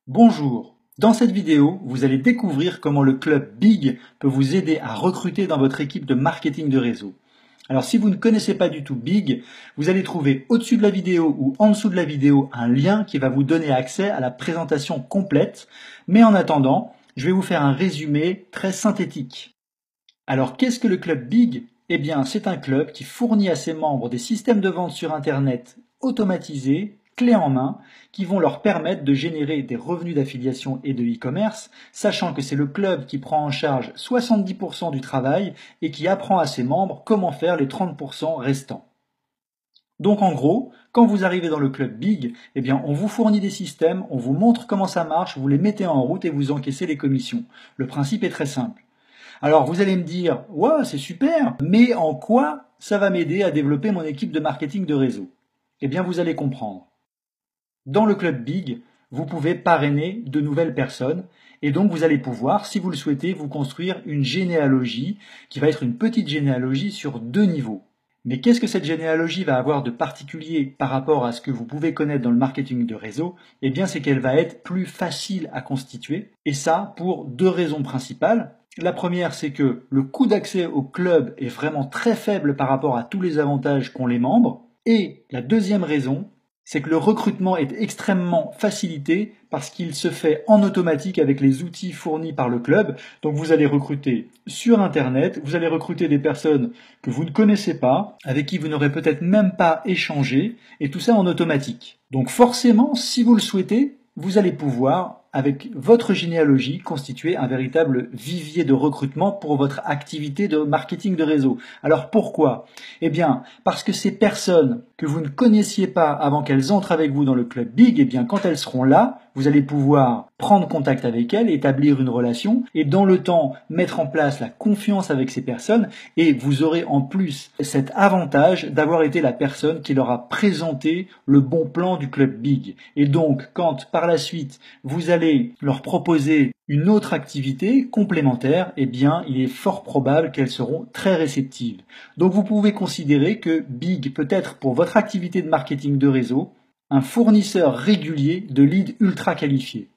Bonjour, dans cette vidéo, vous allez découvrir comment le club Big peut vous aider à recruter dans votre équipe de marketing de réseau. Alors si vous ne connaissez pas du tout Big, vous allez trouver au-dessus de la vidéo ou en dessous de la vidéo un lien qui va vous donner accès à la présentation complète. Mais en attendant, je vais vous faire un résumé très synthétique. Alors qu'est-ce que le club Big? Eh bien, c'est un club qui fournit à ses membres des systèmes de vente sur Internet automatisés, clés en main, qui vont leur permettre de générer des revenus d'affiliation et de e-commerce, sachant que c'est le club qui prend en charge 70% du travail et qui apprend à ses membres comment faire les 30% restants. Donc en gros, quand vous arrivez dans le club Big, eh bien on vous fournit des systèmes, on vous montre comment ça marche, vous les mettez en route et vous encaissez les commissions. Le principe est très simple. Alors vous allez me dire, ouais, c'est super, mais en quoi ça va m'aider à développer mon équipe de marketing de réseau? Eh bien vous allez comprendre. Dans le club Big, vous pouvez parrainer de nouvelles personnes et donc vous allez pouvoir, si vous le souhaitez, vous construire une généalogie qui va être une petite généalogie sur 2 niveaux. Mais qu'est-ce que cette généalogie va avoir de particulier par rapport à ce que vous pouvez connaître dans le marketing de réseau? Eh bien, c'est qu'elle va être plus facile à constituer, et ça pour 2 raisons principales. La première, c'est que le coût d'accès au club est vraiment très faible par rapport à tous les avantages qu'ont les membres. Et la deuxième raison, c'est que le recrutement est extrêmement facilité parce qu'il se fait en automatique avec les outils fournis par le club. Donc vous allez recruter sur Internet, vous allez recruter des personnes que vous ne connaissez pas, avec qui vous n'aurez peut-être même pas échangé, et tout ça en automatique. Donc forcément, si vous le souhaitez, vous allez pouvoir, avec votre généalogie, constituer un véritable vivier de recrutement pour votre activité de marketing de réseau. Alors pourquoi? Eh bien, parce que ces personnes que vous ne connaissiez pas avant qu'elles entrent avec vous dans le club Big, eh bien, quand elles seront là, vous allez pouvoir prendre contact avec elles, établir une relation et dans le temps mettre en place la confiance avec ces personnes et vous aurez en plus cet avantage d'avoir été la personne qui leur a présenté le bon plan du club Big. Et donc, quand par la suite vous allez leur proposer une autre activité complémentaire, eh bien, il est fort probable qu'elles seront très réceptives. Donc, vous pouvez considérer que Big peut être pour votre activité de marketing de réseau un fournisseur régulier de leads ultra qualifiés.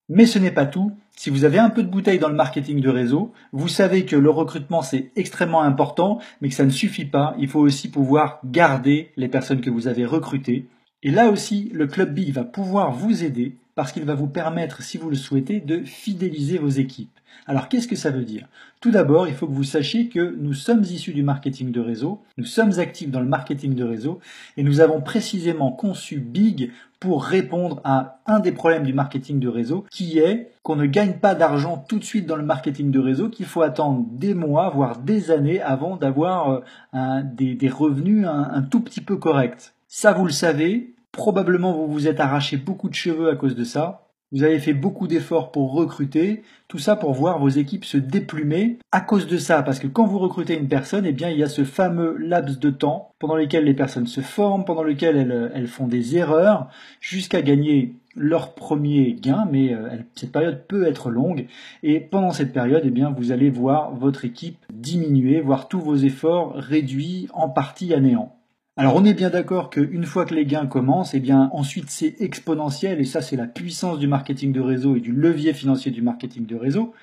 Mais ce n'est pas tout. Si vous avez un peu de bouteille dans le marketing de réseau, vous savez que le recrutement c'est extrêmement important, mais que ça ne suffit pas. Il faut aussi pouvoir garder les personnes que vous avez recrutées. Et là aussi, le Club Big va pouvoir vous aider parce qu'il va vous permettre, si vous le souhaitez, de fidéliser vos équipes. Alors qu'est-ce que ça veut dire? Tout d'abord, il faut que vous sachiez que nous sommes issus du marketing de réseau, nous sommes actifs dans le marketing de réseau et nous avons précisément conçu Big pour répondre à un des problèmes du marketing de réseau qui est qu'on ne gagne pas d'argent tout de suite dans le marketing de réseau, qu'il faut attendre des mois, voire des années avant d'avoir des revenus un tout petit peu corrects. Ça, vous le savez, probablement vous vous êtes arraché beaucoup de cheveux à cause de ça. Vous avez fait beaucoup d'efforts pour recruter, tout ça pour voir vos équipes se déplumer à cause de ça, parce que quand vous recrutez une personne, eh bien, il y a ce fameux laps de temps pendant lequel les personnes se forment, pendant lequel elles font des erreurs, jusqu'à gagner leur premier gain, mais cette période peut être longue, et pendant cette période, eh bien, vous allez voir votre équipe diminuer, voir tous vos efforts réduits en partie à néant. Alors on est bien d'accord qu'une fois que les gains commencent, eh bien ensuite c'est exponentiel et ça c'est la puissance du marketing de réseau et du levier financier du marketing de réseau.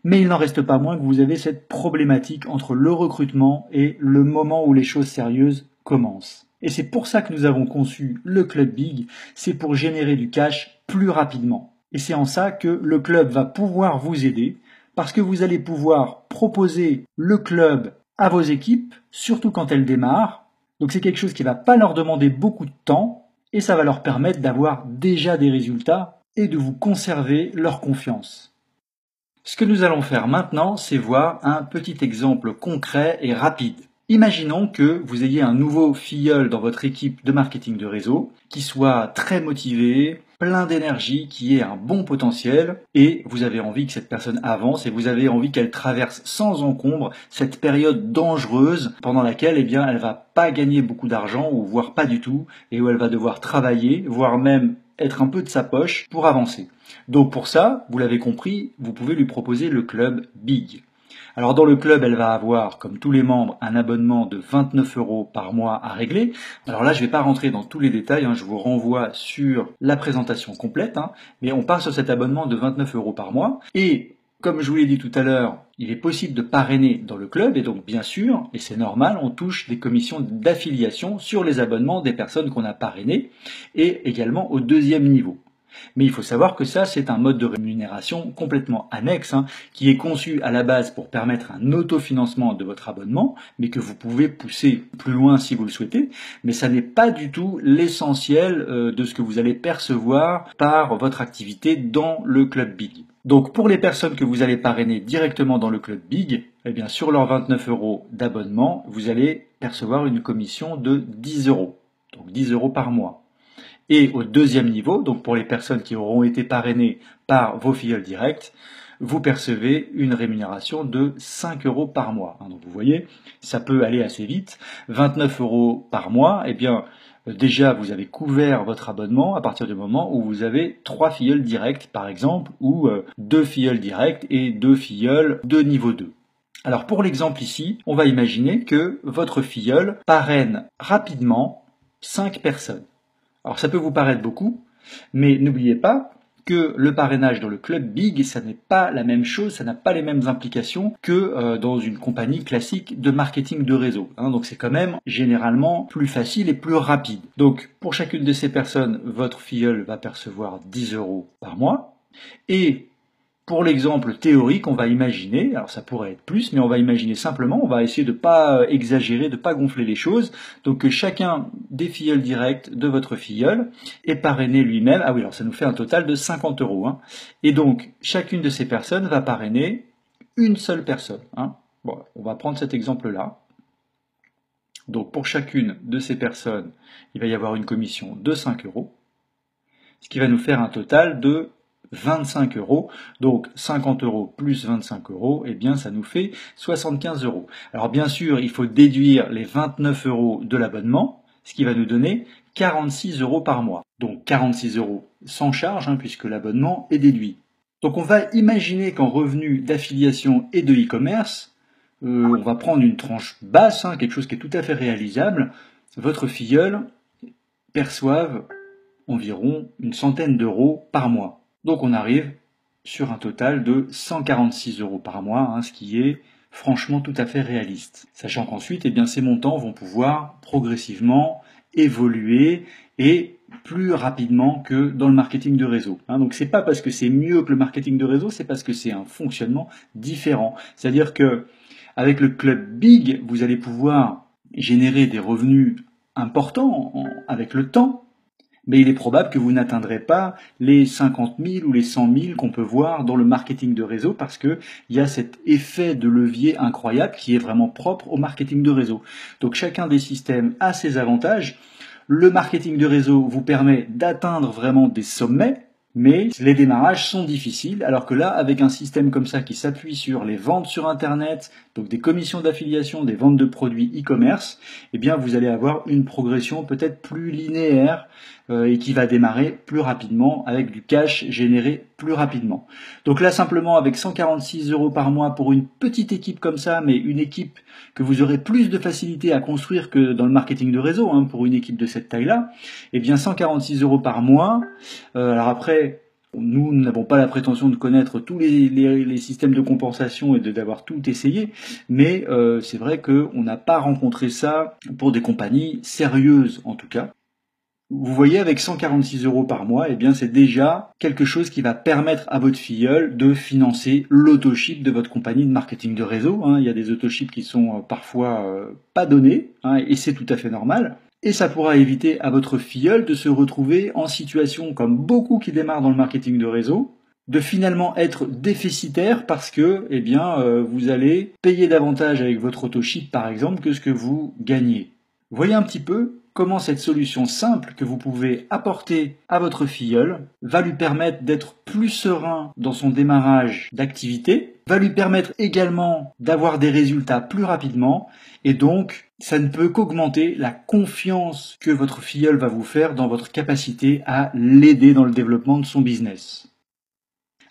Mais il n'en reste pas moins que vous avez cette problématique entre le recrutement et le moment où les choses sérieuses commencent. Et c'est pour ça que nous avons conçu le Club Big, c'est pour générer du cash plus rapidement. Et c'est en ça que le club va pouvoir vous aider parce que vous allez pouvoir proposer le club à vos équipes, surtout quand elles démarrent. Donc c'est quelque chose qui ne va pas leur demander beaucoup de temps et ça va leur permettre d'avoir déjà des résultats et de vous conserver leur confiance. Ce que nous allons faire maintenant, c'est voir un petit exemple concret et rapide. Imaginons que vous ayez un nouveau filleul dans votre équipe de marketing de réseau qui soit très motivé, plein d'énergie, qui ait un bon potentiel et vous avez envie que cette personne avance et vous avez envie qu'elle traverse sans encombre cette période dangereuse pendant laquelle eh bien, elle va pas gagner beaucoup d'argent ou voire pas du tout et où elle va devoir travailler, voire même être un peu de sa poche pour avancer. Donc pour ça, vous l'avez compris, vous pouvez lui proposer le club Big. Alors dans le club, elle va avoir, comme tous les membres, un abonnement de 29 € par mois à régler. Alors là, je ne vais pas rentrer dans tous les détails, je vous renvoie sur la présentation complète, mais on part sur cet abonnement de 29 € par mois. Et comme je vous l'ai dit tout à l'heure, il est possible de parrainer dans le club et donc bien sûr, et c'est normal, on touche des commissions d'affiliation sur les abonnements des personnes qu'on a parrainées et également au deuxième niveau. Mais il faut savoir que ça, c'est un mode de rémunération complètement annexe, qui est conçu à la base pour permettre un autofinancement de votre abonnement, mais que vous pouvez pousser plus loin si vous le souhaitez, mais ça n'est pas du tout l'essentiel de ce que vous allez percevoir par votre activité dans le Club Big. Donc pour les personnes que vous allez parrainer directement dans le Club Big, eh bien sur leurs 29 € d'abonnement, vous allez percevoir une commission de 10 €, donc 10 € par mois. Et au deuxième niveau, donc pour les personnes qui auront été parrainées par vos filleuls directs, vous percevez une rémunération de 5 € par mois. Donc vous voyez, ça peut aller assez vite. 29 € par mois, eh bien déjà vous avez couvert votre abonnement à partir du moment où vous avez 3 filleuls directs par exemple, ou 2 filleuls directs et 2 filleuls de niveau 2. Alors pour l'exemple ici, on va imaginer que votre filleul parraine rapidement 5 personnes. Alors ça peut vous paraître beaucoup, mais n'oubliez pas que le parrainage dans le Club Big, ça n'est pas la même chose, ça n'a pas les mêmes implications que dans une compagnie classique de marketing de réseau. Donc c'est quand même généralement plus facile et plus rapide. Donc pour chacune de ces personnes, votre filleul va percevoir 10 € par mois. Et pour l'exemple théorique, on va imaginer, alors ça pourrait être plus, mais on va imaginer simplement, on va essayer de ne pas exagérer, de ne pas gonfler les choses, donc que chacun des filleuls directs de votre filleul est parrainé lui-même, ah oui, alors ça nous fait un total de 50 €, et donc chacune de ces personnes va parrainer une seule personne. Bon, on va prendre cet exemple-là. Donc pour chacune de ces personnes, il va y avoir une commission de 5 €, ce qui va nous faire un total de 25 €, donc 50 € plus 25 €, eh bien ça nous fait 75 €. Alors bien sûr, il faut déduire les 29 € de l'abonnement, ce qui va nous donner 46 € par mois. Donc 46 € sans charge, puisque l'abonnement est déduit. Donc on va imaginer qu'en revenu d'affiliation et de e-commerce, on va prendre une tranche basse, quelque chose qui est tout à fait réalisable, votre filleul perçoive environ une centaine d'euros par mois. Donc on arrive sur un total de 146 € par mois, ce qui est franchement tout à fait réaliste. Sachant qu'ensuite, ces montants vont pouvoir progressivement évoluer et plus rapidement que dans le marketing de réseau. Donc c'est pas parce que c'est mieux que le marketing de réseau, c'est parce que c'est un fonctionnement différent. C'est-à-dire que avec le Club Big, vous allez pouvoir générer des revenus importants avec le temps, mais il est probable que vous n'atteindrez pas les 50 000 ou les 100 000 qu'on peut voir dans le marketing de réseau, parce qu'il y a cet effet de levier incroyable qui est vraiment propre au marketing de réseau. Donc chacun des systèmes a ses avantages. Le marketing de réseau vous permet d'atteindre vraiment des sommets, mais les démarrages sont difficiles, alors que là, avec un système comme ça qui s'appuie sur les ventes sur Internet, donc des commissions d'affiliation, des ventes de produits e-commerce, eh bien vous allez avoir une progression peut-être plus linéaire et qui va démarrer plus rapidement avec du cash généré plus rapidement. Donc là, simplement avec 146 € par mois pour une petite équipe comme ça, mais une équipe que vous aurez plus de facilité à construire que dans le marketing de réseau, pour une équipe de cette taille-là, eh bien 146 € par mois. Alors après, nous n'avons pas la prétention de connaître tous les systèmes de compensation et d'avoir tout essayé, mais c'est vrai qu'on n'a pas rencontré ça pour des compagnies sérieuses en tout cas. Vous voyez, avec 146 € par mois, eh bien c'est déjà quelque chose qui va permettre à votre filleul de financer l'autoship de votre compagnie de marketing de réseau. Il y a des autoships qui sont parfois pas donnés, et c'est tout à fait normal. Et ça pourra éviter à votre filleul de se retrouver en situation, comme beaucoup qui démarrent dans le marketing de réseau, de finalement être déficitaire parce que vous allez payer davantage avec votre autoship par exemple que ce que vous gagnez. Vous voyez un petit peu comment cette solution simple que vous pouvez apporter à votre filleul va lui permettre d'être plus serein dans son démarrage d'activité, va lui permettre également d'avoir des résultats plus rapidement, et donc ça ne peut qu'augmenter la confiance que votre filleul va vous faire dans votre capacité à l'aider dans le développement de son business.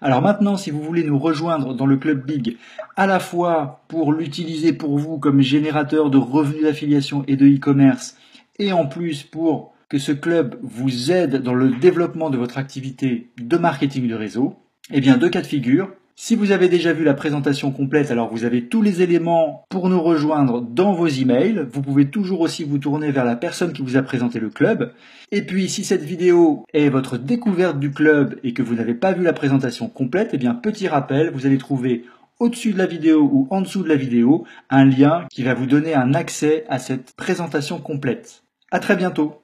Alors maintenant, si vous voulez nous rejoindre dans le Club Big, à la fois pour l'utiliser pour vous comme générateur de revenus d'affiliation et de e-commerce, et en plus pour que ce club vous aide dans le développement de votre activité de marketing de réseau, eh bien deux cas de figure. Si vous avez déjà vu la présentation complète, alors vous avez tous les éléments pour nous rejoindre dans vos emails. Vous pouvez toujours aussi vous tourner vers la personne qui vous a présenté le club. Et puis, si cette vidéo est votre découverte du club et que vous n'avez pas vu la présentation complète, eh bien, petit rappel, vous allez trouver au-dessus de la vidéo ou en dessous de la vidéo un lien qui va vous donner un accès à cette présentation complète. À très bientôt.